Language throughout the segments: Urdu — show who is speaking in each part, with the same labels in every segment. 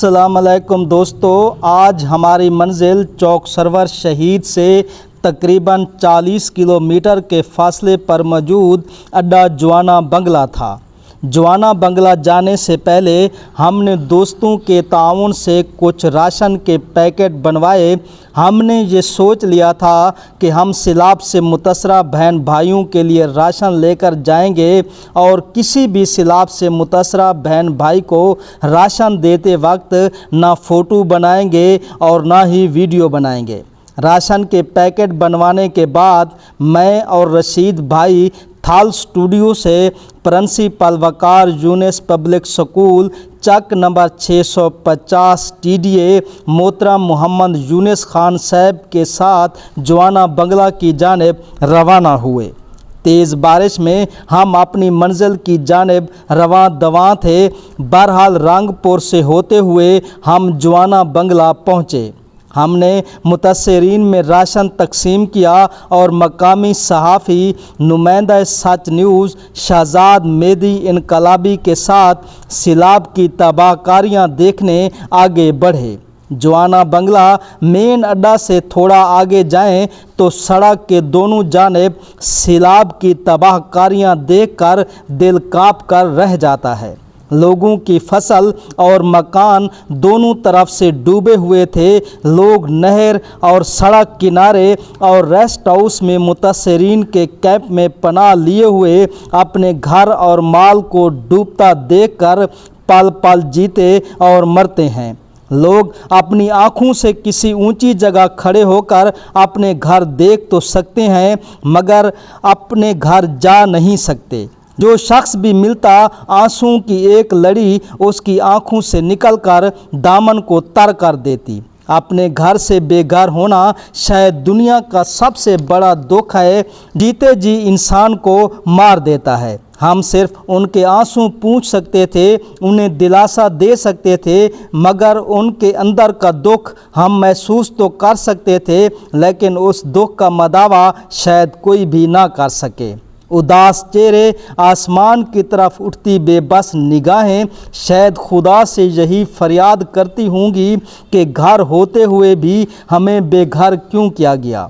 Speaker 1: السلام علیکم دوستو، آج ہماری منزل چوک سرور شہید سے تقریباً 40 کلومیٹر کے فاصلے پر موجود اڈا جوانا بنگلہ تھا۔ جوانا بنگلہ جانے سے پہلے ہم نے دوستوں کے تعاون سے کچھ راشن کے پیکٹ بنوائے۔ ہم نے یہ سوچ لیا تھا کہ ہم سیلاب سے متاثرہ بہن بھائیوں کے لیے راشن لے کر جائیں گے اور کسی بھی سیلاب سے متاثرہ بہن بھائی کو راشن دیتے وقت نہ فوٹو بنائیں گے اور نہ ہی ویڈیو بنائیں گے۔ راشن کے پیکٹ بنوانے کے بعد میں اور رشید بھائی تھال اسٹوڈیو سے principal Waqar Younis public school چک نمبر 650 TDA محترم محمد یونس خان صاحب کے ساتھ جوانا بنگلہ کی جانب روانہ ہوئے۔ تیز بارش میں ہم اپنی منزل کی جانب رواں دواں تھے۔ بہرحال رنگپور سے ہوتے ہوئے ہم جوانا بنگلہ پہنچے۔ ہم نے متاثرین میں راشن تقسیم کیا اور مقامی صحافی نمائندہ سچ نیوز شہزاد مہدی انقلابی کے ساتھ سیلاب کی تباہ کاریاں دیکھنے آگے بڑھے۔ جوانا بنگلہ مین اڈا سے تھوڑا آگے جائیں تو سڑک کے دونوں جانب سیلاب کی تباہ کاریاں دیکھ کر دل کانپ کر رہ جاتا ہے۔ لوگوں کی فصل اور مکان دونوں طرف سے ڈوبے ہوئے تھے۔ لوگ نہر اور سڑک کنارے اور ریسٹ ہاؤس میں متاثرین کے کیمپ میں پناہ لیے ہوئے اپنے گھر اور مال کو ڈوبتا دیکھ کر پل پل جیتے اور مرتے ہیں۔ لوگ اپنی آنکھوں سے کسی اونچی جگہ کھڑے ہو کر اپنے گھر دیکھ تو سکتے ہیں مگر اپنے گھر جا نہیں سکتے۔ جو شخص بھی ملتا آنسوؤں کی ایک لڑی اس کی آنکھوں سے نکل کر دامن کو تر کر دیتی۔ اپنے گھر سے بے گھر ہونا شاید دنیا کا سب سے بڑا دکھ ہے، جیتے جی انسان کو مار دیتا ہے۔ ہم صرف ان کے آنسو پوچھ سکتے تھے، انہیں دلاسا دے سکتے تھے مگر ان کے اندر کا دکھ ہم محسوس تو کر سکتے تھے لیکن اس دکھ کا مداوا شاید کوئی بھی نہ کر سکے۔ اداس چہرے، آسمان کی طرف اٹھتی بے بس نگاہیں شاید خدا سے یہی فریاد کرتی ہوں گی کہ گھر ہوتے ہوئے بھی ہمیں بے گھر کیوں کیا گیا۔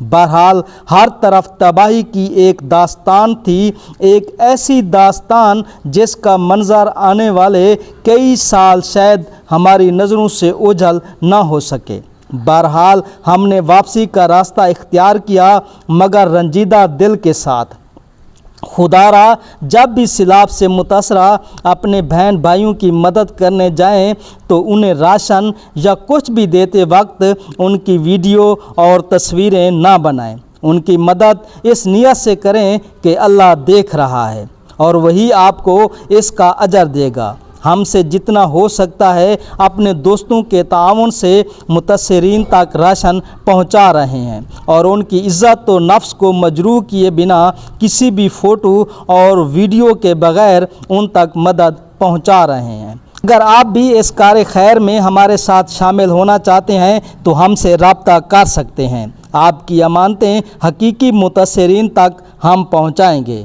Speaker 1: بہرحال ہر طرف تباہی کی ایک داستان تھی، ایک ایسی داستان جس کا منظر آنے والے کئی سال شاید ہماری نظروں سے اوجھل نہ ہو سکے۔ بہرحال ہم نے واپسی کا راستہ اختیار کیا مگر رنجیدہ دل کے ساتھ۔ خدا را جب بھی سیلاب سے متاثرہ اپنے بہن بھائیوں کی مدد کرنے جائیں تو انہیں راشن یا کچھ بھی دیتے وقت ان کی ویڈیو اور تصویریں نہ بنائیں۔ ان کی مدد اس نیت سے کریں کہ اللہ دیکھ رہا ہے اور وہی آپ کو اس کا اجر دے گا۔ ہم سے جتنا ہو سکتا ہے اپنے دوستوں کے تعاون سے متاثرین تک راشن پہنچا رہے ہیں اور ان کی عزت و نفس کو مجروح کیے بنا کسی بھی فوٹو اور ویڈیو کے بغیر ان تک مدد پہنچا رہے ہیں۔ اگر آپ بھی اس کار خیر میں ہمارے ساتھ شامل ہونا چاہتے ہیں تو ہم سے رابطہ کر سکتے ہیں۔ آپ کی امانتیں حقیقی متاثرین تک ہم پہنچائیں گے۔